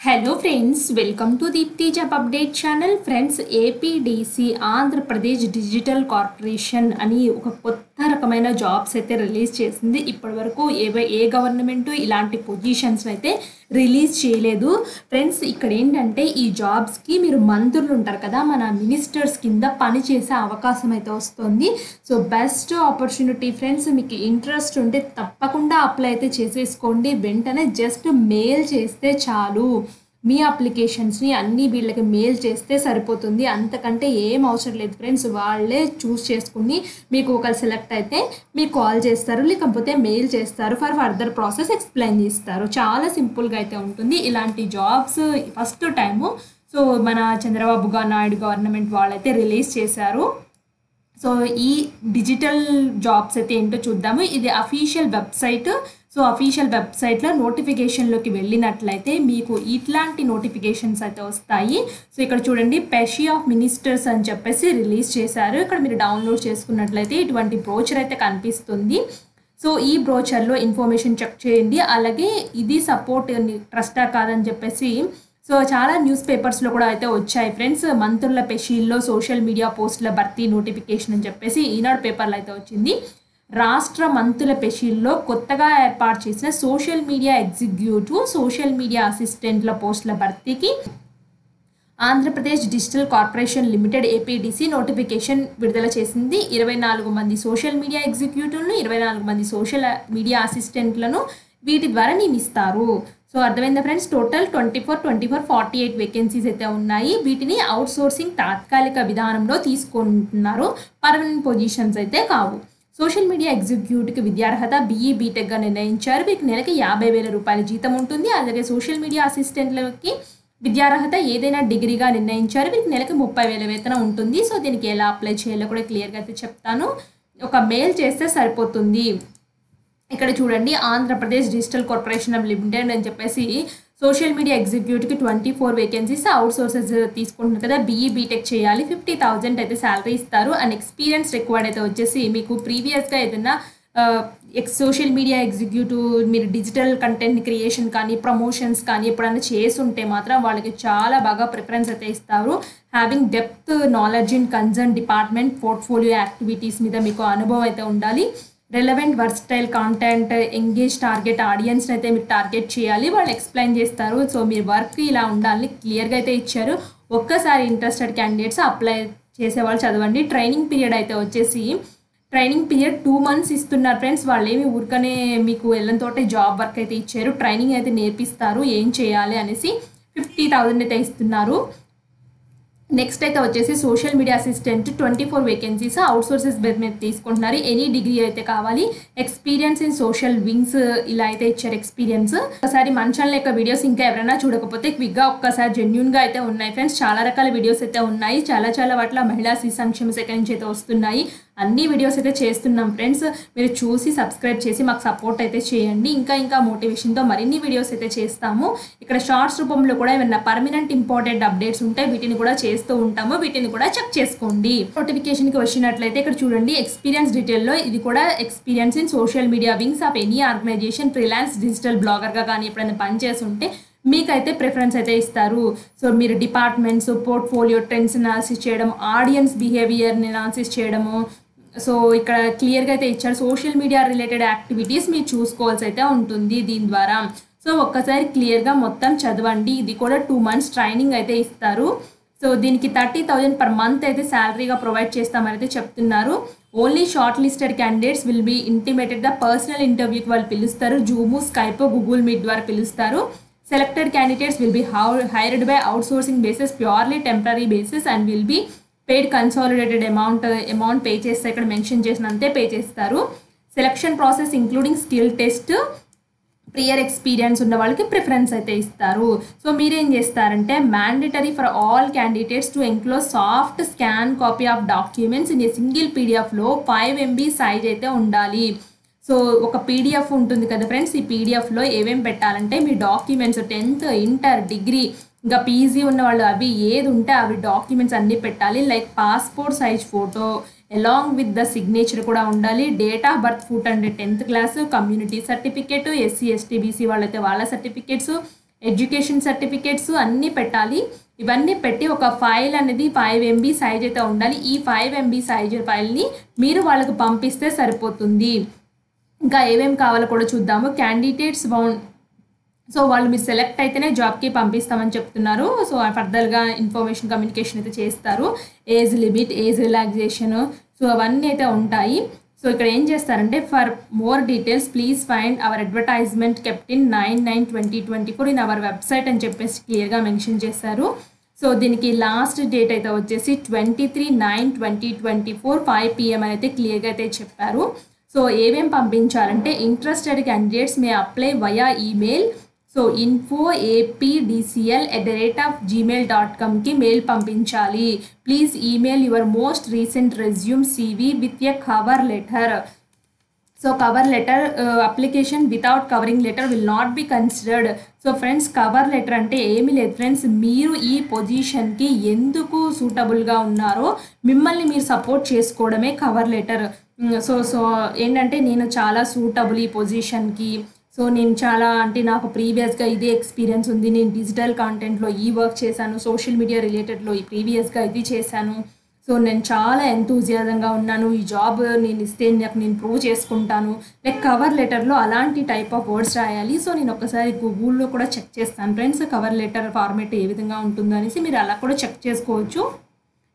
Hello friends, welcome to Deepti job update channel. Friends, APDC Andhra Pradesh digital corporation అని ఒక కొత్త రకమైన జాబ్స్ అయితే రిలీజ్ చేసింది. ఇప్పటి వరకు ఏ గవర్నమెంట్ ఇలాంటి పొజిషన్స్ అయితే రిలీజ్ చేయలేదు. ఫ్రెండ్స్, ఇక్కడ ఏంటంటే ఈ జాబ్స్కి మీరు మంత్రులు ఉంటారు కదా, మన మినిస్టర్స్ కింద పనిచేసే అవకాశం అయితే వస్తుంది. So best opportunity friends. మీకు ఇంట్రెస్ట్ ఉంటే తప్పకుండా అప్లై అయితే చేసేసుకోండి. వెంటనే జస్ట్ మెయిల్ చేస్తే చాలు. మీ అప్లికేషన్స్ని అన్ని వీళ్ళకి మెయిల్ చేస్తే సరిపోతుంది. అంతకంటే ఏం అవసరం లేదు ఫ్రెండ్స్. వాళ్ళే చూస్ చేసుకుని మీకు ఒకరు సెలెక్ట్ అయితే మీకు కాల్ చేస్తారు, లేకపోతే మెయిల్ చేస్తారు. ఫర్దర్ ప్రాసెస్ ఎక్స్ప్లెయిన్ చేస్తారు. చాలా సింపుల్గా అయితే ఉంటుంది. ఇలాంటి జాబ్స్ ఫస్ట్ టైము సో మన చంద్రబాబు నాయుడు గవర్నమెంట్ వాళ్ళైతే రిలీజ్ చేశారు. సో ఈ డిజిటల్ జాబ్స్ అయితే ఏంటో చూద్దాము. ఇది అఫీషియల్ వెబ్సైట్. సో అఫీషియల్ వెబ్సైట్లో నోటిఫికేషన్లోకి వెళ్ళినట్లయితే మీకు ఇట్లాంటి నోటిఫికేషన్స్ అయితే వస్తాయి. సో ఇక్కడ చూడండి, పెషీ ఆఫ్ మినిస్టర్స్ అని చెప్పేసి రిలీజ్ చేశారు. ఇక్కడ మీరు డౌన్లోడ్ చేసుకున్నట్లయితే ఇటువంటి బ్రోచర్ అయితే కనిపిస్తుంది. సో ఈ బ్రోచర్లో ఇన్ఫర్మేషన్ చెక్ చేయండి. అలాగే ఇది సపోర్ట్ ట్రస్టా కాదని చెప్పేసి సో చాలా న్యూస్ పేపర్స్లో కూడా అయితే వచ్చాయి ఫ్రెండ్స్. మంత్రుల పెషీల్లో సోషల్ మీడియా పోస్టుల భర్తీ నోటిఫికేషన్ అని చెప్పేసి ఈనాడు పేపర్లో అయితే వచ్చింది. రాష్ట్ర మంత్రుల పెషీల్లో కొత్తగా ఏర్పాటు చేసిన social media executive, social media అసిస్టెంట్ల పోస్టుల భర్తీకి Andhra Pradesh digital corporation limited APDC notification విడుదల చేసింది. 24 మంది సోషల్ మీడియా ఎగ్జిక్యూటివ్లను, 24 మంది సోషల్ మీడియా అసిస్టెంట్లను వీటి ద్వారా నియమిస్తారు. సో అర్థమైందా ఫ్రెండ్స్? టోటల్ 48 వేకెన్సీస్ అయితే ఉన్నాయి. వీటిని అవుట్ సోర్సింగ్ తాత్కాలిక విధానంలో తీసుకుంటున్నారు. పర్మనెంట్ పొజిషన్స్ అయితే కావు. సోషల్ మీడియా ఎగ్జిక్యూటివ్కి విద్యార్హత BE BTECగా నిర్ణయించారు. వీరికి నెలకి 50,000 రూపాయల జీతం ఉంటుంది. అలాగే సోషల్ మీడియా అసిస్టెంట్లకి విద్యార్హత ఏదైనా డిగ్రీగా నిర్ణయించారు. వీరికి నెలకి 30,000 వేతనం ఉంటుంది. సో దీనికి ఎలా అప్లై చేయాలో కూడా క్లియర్గా అయితే చెప్తాను. ఒక మెయిల్ చేస్తే సరిపోతుంది. ఇక్కడ చూడండి, Andhra Pradesh digital corporation of limited అని చెప్పేసి సోషల్ మీడియా ఎగ్జిక్యూటివ్కి 24 వేకెన్సీస్ అవుట్ సోర్సెస్ తీసుకుంటున్నారు కదా. BE BTEC చేయాలి. 50,000 అయితే శాలరీ ఇస్తారు. అండ్ ఎక్స్పీరియన్స్ రిక్వైర్డ్ అయితే వచ్చేసి మీకు ప్రీవియస్గా ఏదైనా సోషల్ మీడియా ఎగ్జిక్యూటివ్ మీరు డిజిటల్ కంటెంట్ క్రియేషన్ కానీ ప్రమోషన్స్ కానీ ఎప్పుడైనా చేసి ఉంటే మాత్రం వాళ్ళకి చాలా బాగా ప్రిఫరెన్స్ అయితే ఇస్తారు. Having depth knowledge in concern department portfolio activities మీద మీకు అనుభవం అయితే ఉండాలి. Relevant versatile content, engage target ఆడియన్స్ని అయితే మీరు టార్గెట్ చేయాలి. వాళ్ళు ఎక్స్ప్లెయిన్ చేస్తారు. సో మీరు వర్క్ ఇలా ఉండాలని క్లియర్గా అయితే ఇచ్చారు. ఒక్కసారి ఇంట్రెస్టెడ్ క్యాండిడేట్స్ అప్లై చేసేవాళ్ళు చదవండి. ట్రైనింగ్ పీరియడ్ అయితే వచ్చేసి ట్రైనింగ్ పీరియడ్ 2 months ఇస్తున్నారు ఫ్రెండ్స్. వాళ్ళు ఏమి ఊరికనే మీకు వెళ్ళంతోటే జాబ్ వర్క్ అయితే ఇచ్చారు. ట్రైనింగ్ అయితే నేర్పిస్తారు ఏం చేయాలి అనేసి. 50,000 అయితే ఇస్తున్నారు. నెక్స్ట్ అయితే వచ్చేసి social media assistant 24 vacancies out sources base మీద తీసుకుంటున్నారు. ఎనీ డిగ్రీ అయితే కావాలి. ఎక్స్పీరియన్స్ ఇన్ సోషల్ వింగ్స్ ఇలా అయితే ఇచ్చారు ఎక్స్పీరియన్స్. ఒకసారి మన ఛానల్ యొక్క వీడియోస్ ఇంకా ఎవరైనా చూడకపోతే క్విక్గా ఒక్కసారి జెన్యూన్గా అయితే ఉన్నాయి ఫ్రెండ్స్. చాలా రకాల వీడియోస్ అయితే ఉన్నాయి. చాలా వాటిలో మహిళా శిశు సంక్షేమ శాఖ నుంచి అయితే వస్తున్నాయి. అన్ని వీడియోస్ అయితే చేస్తున్నాం ఫ్రెండ్స్. మీరు చూసి సబ్స్క్రైబ్ చేసి మాకు సపోర్ట్ అయితే చేయండి. ఇంకా మోటివేషన్తో మరిన్ని వీడియోస్ అయితే చేస్తాము. ఇక్కడ షార్ట్స్ రూపంలో కూడా ఏమైనా పర్మనెంట్ ఇంపార్టెంట్ అప్డేట్స్ ఉంటే వీటిని కూడా చేస్తూ ఉంటాము. వీటిని కూడా చెక్ చేసుకోండి. నోటిఫికేషన్కి వచ్చినట్లయితే ఇక్కడ చూడండి, ఎక్స్పీరియన్స్ డీటెయిల్లో ఇది కూడా experience in social media wings of any organisation, freelance digital బ్లాగర్గా కానీ ఎప్పుడైనా పనిచేసి ఉంటే మీకైతే ప్రిఫరెన్స్ అయితే ఇస్తారు. సో మీరు డిపార్ట్మెంట్స్, పోర్ట్ఫోలియో ట్రెండ్స్ అనాలిసిస్ చేయడం, ఆడియన్స్ బిహేవియర్ని అనాలిసిస్ చేయడము. సో ఇక్కడ క్లియర్గా అయితే ఇచ్చారు. సోషల్ మీడియా రిలేటెడ్ యాక్టివిటీస్ మీరు చూసుకోవాల్సి అయితే ఉంటుంది దీని ద్వారా. సో ఒక్కసారి క్లియర్గా మొత్తం చదవండి. ఇది కూడా 2 months ట్రైనింగ్ అయితే ఇస్తారు. సో దీనికి 30,000 per month అయితే శాలరీగా ప్రొవైడ్ చేస్తామని అయితే చెప్తున్నారు. Only shortlisted candidates will be intimated the personal ఇంటర్వ్యూకి వాళ్ళు పిలుస్తారు. జూము, స్కైప్, గూగుల్ మీట్ ద్వారా పిలుస్తారు. Selected candidates will be hired by outsourcing basis, purely temporary basis and will be paid consolidated amount pay చేస్తే ఇక్కడ mention చేసినంతే pay చేస్తారు. Selection process including skill test, prior experience ఉన్న వాళ్ళకి preference అయితే ఇస్తారు. సో మీరేం చేస్తారంటే mandatory for all candidates to enclose soft scan copy of documents in a single PDFలో 5 MB సైజ్ అయితే ఉండాలి. సో ఒక PDF ఉంటుంది కదా ఫ్రెండ్స్. ఈ PDFలో ఏమేమి పెట్టాలంటే మీ డాక్యుమెంట్స్ 10th, ఇంటర్, డిగ్రీ, ఇంకా PG ఉన్న వాళ్ళు అవి ఏది ఉంటే అవి డాక్యుమెంట్స్ అన్నీ పెట్టాలి. Like passport size photo along with the signature కూడా ఉండాలి. డేట్ ఆఫ్ బర్త్ ఫోటో అంటే 10th class, community certificate, SC ST BC వాళ్ళైతే వాళ్ళ సర్టిఫికేట్స్, ఎడ్యుకేషన్ సర్టిఫికేట్స్ అన్నీ పెట్టాలి. ఇవన్నీ పెట్టి ఒక ఫైల్ అనేది 5 MB సైజ్ అయితే ఉండాలి. ఈ 5 MB సైజ్ ఫైల్ని మీరు వాళ్ళకి పంపిస్తే సరిపోతుంది. ఇంకా ఏమేమి కావాలో కూడా చూద్దాము. క్యాండిడేట్స్ సో వాళ్ళు మీరు సెలెక్ట్ అయితేనే జాబ్కి పంపిస్తామని చెప్తున్నారు. సో ఫర్దర్గా ఇన్ఫర్మేషన్ కమ్యూనికేషన్ అయితే చేస్తారు. Age limit, age relaxation, so అవన్నీ అయితే ఉంటాయి. సో ఇక్కడ ఏం చేస్తారంటే for more details please find hour advertisement kept in 9/9/2024 in our website అని చెప్పేసి క్లియర్గా మెన్షన్ చేశారు. సో దీనికి లాస్ట్ డేట్ అయితే వచ్చేసి 23/9/2024 5 PM అయితే క్లియర్గా అయితే చెప్పారు. సో ఏమేమి పంపించాలంటే interested candidates may apply via email. So info@apdcl@gmail.comకి మెయిల్ పంపించాలి. Please email your most recent resume CV with a cover letter. So cover letter application without covering letter will not be considered. So friends cover letter అంటే ఏమీ లేదు friends, మీరు ఈ పొజిషన్కి ఎందుకు సూటబుల్గా ఉన్నారో మిమ్మల్ని మీరు సపోర్ట్ చేసుకోవడమే కవర్ లెటర్. సో ఏంటంటే నేను చాలా సూటబుల్ ఈ పొజిషన్కి, సో నేను చాలా అంటే నాకు ప్రీవియస్గా ఇదే ఎక్స్పీరియన్స్ ఉంది, నేను డిజిటల్ కాంటెంట్లో ఈ వర్క్ చేశాను, సోషల్ మీడియా రిలేటెడ్లో ఈ ప్రీవియస్గా ఇది చేశాను, సో నేను చాలా ఎంతూజియాజంగా ఉన్నాను, ఈ జాబ్ నేను ఇస్తే నాకు నేను ప్రూవ్ చేసుకుంటాను. లైక్ కవర్ లెటర్లో అలాంటి టైప్ ఆఫ్ వర్డ్స్ రాయాలి. సో నేను ఒకసారి గూగుల్లో కూడా చెక్ చేస్తాను ఫ్రెండ్స్, కవర్ లెటర్ ఫార్మేట్ ఏ విధంగా ఉంటుందో అనేసి మీరు అలా కూడా చెక్ చేసుకోవచ్చు.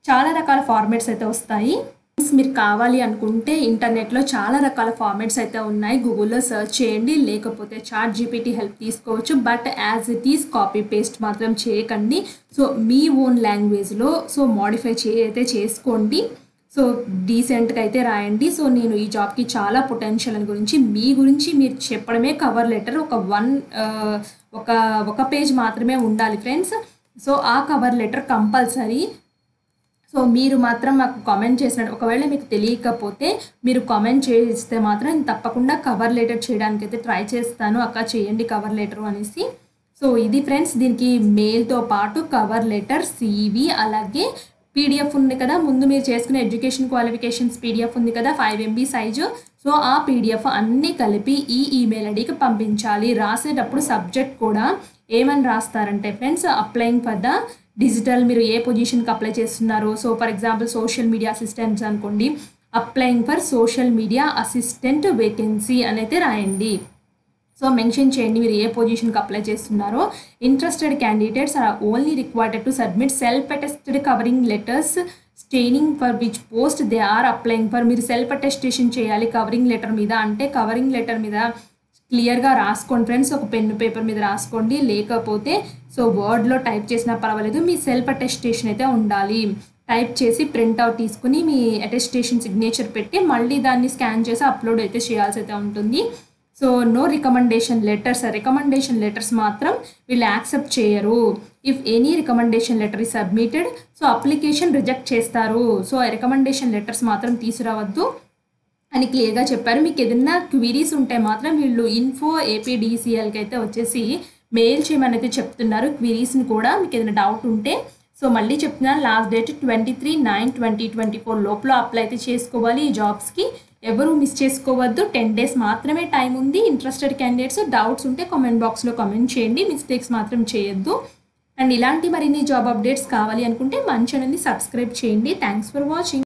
చాలా రకాల ఫార్మేట్స్ అయితే వస్తాయి. మీరు కావాలి అనుకుంటే ఇంటర్నెట్లో చాలా రకాల ఫార్మాట్స్ అయితే ఉన్నాయి, గూగుల్లో సెర్చ్ చేయండి, లేకపోతే ChatGPT హెల్ప్ తీసుకోవచ్చు. But as it is copy paste మాత్రం చేయకండి. సో మీ ఓన్ లాంగ్వేజ్లో సో మోడిఫై అయితే చేసుకోండి. సో డీసెంట్గా అయితే రాయండి. సో నేను ఈ జాబ్కి చాలా పొటెన్షియల్ అని గురించి మీ గురించి మీరు చెప్పడమే కవర్ లెటర్. ఒక పేజ్ మాత్రమే ఉండాలి ఫ్రెండ్స్. సో ఆ కవర్ లెటర్ కంపల్సరీ. సో మీరు మాత్రం మాకు కామెంట్ చేసినట్టు, ఒకవేళ మీకు తెలియకపోతే మీరు కామెంట్ చేస్తే మాత్రం నేను తప్పకుండా కవర్ లెటర్ చేయడానికి అయితే ట్రై చేస్తాను. అక్క చేయండి కవర్ లెటర్ అనేసి. సో ఇది ఫ్రెండ్స్, దీనికి మెయిల్తో పాటు కవర్ లెటర్, CV, అలాగే PDF ఉంది కదా, ముందు మీరు చేసుకునే ఎడ్యుకేషన్ క్వాలిఫికేషన్స్ PDF ఉంది కదా 5 MB సైజు. సో ఆ PDF అన్నీ కలిపి ఈ ఈమెయిల్ ఐడికి పంపించాలి. రాసేటప్పుడు సబ్జెక్ట్ కూడా ఏమని రాస్తారంటే friends, applying for the digital, మీరు ఏ పొజిషన్కి అప్లై చేస్తున్నారు. So for example social media assistants అనుకోండి, applying for social media assistant vacancy అని అయితే రాయండి. సో మెన్షన్ చేయండి మీరు ఏ పొజిషన్కి అప్లై చేస్తున్నారో. Interested candidates are only required to submit self attested covering letters stating for which post they are applying for. మీరు సెల్ఫ్ అటెస్టేషన్ చేయాలి కవరింగ్ లెటర్ మీద. అంటే కవరింగ్ లెటర్ మీద క్లియర్గా రాసుకోండి ఫ్రెండ్స్, ఒక పెన్ను పేపర్ మీద రాసుకోండి, లేకపోతే సో వర్డ్లో టైప్ చేసినా పర్వాలేదు. మీ సెల్ఫ్ అటెస్టేషన్ అయితే ఉండాలి. టైప్ చేసి ప్రింట్అవుట్ తీసుకుని మీ అటెస్టేషన్ సిగ్నేచర్ పెట్టి మళ్ళీ దాన్ని స్కాన్ చేసి అప్లోడ్ అయితే చేయాల్సి అయితే ఉంటుంది. సో నో రికమెండేషన్ లెటర్స్ మాత్రం వీళ్ళు యాక్సెప్ట్ చేయరు. ఇఫ్ ఎనీ రికమెండేషన్ లెటర్ ఈ సబ్మిటెడ్, సో అప్లికేషన్ రిజెక్ట్ చేస్తారు. సో రికమెండేషన్ లెటర్స్ మాత్రం తీసుకురావద్దు అని క్లియర్గా చెప్పారు. మీకు ఏదైనా క్వీరీస్ ఉంటే మాత్రం వీళ్ళు info@apdclకి అయితే వచ్చేసి మెయిల్ చేయమని అయితే చెప్తున్నారు. క్వీరీస్ని కూడా మీకు ఏదైనా డౌట్ ఉంటే. సో మళ్ళీ చెప్తున్నాను, లాస్ట్ డేట్ 23/9/2024 లోపల అప్లై అయితే చేసుకోవాలి ఈ జాబ్స్కి. ఎవరు మిస్ చేసుకోవద్దు. 10 days మాత్రమే టైం ఉంది. ఇంట్రెస్టెడ్ క్యాండిడేట్స్ డౌట్స్ ఉంటే కామెంట్ బాక్స్లో కామెంట్ చేయండి, మిస్టేక్స్ మాత్రం చేయొద్దు. అండ్ ఇలాంటి మరిన్ని జాబ్ అప్డేట్స్ కావాలి అనుకుంటే మన ఛానల్ని సబ్స్క్రైబ్ చేయండి. Thanks for watching.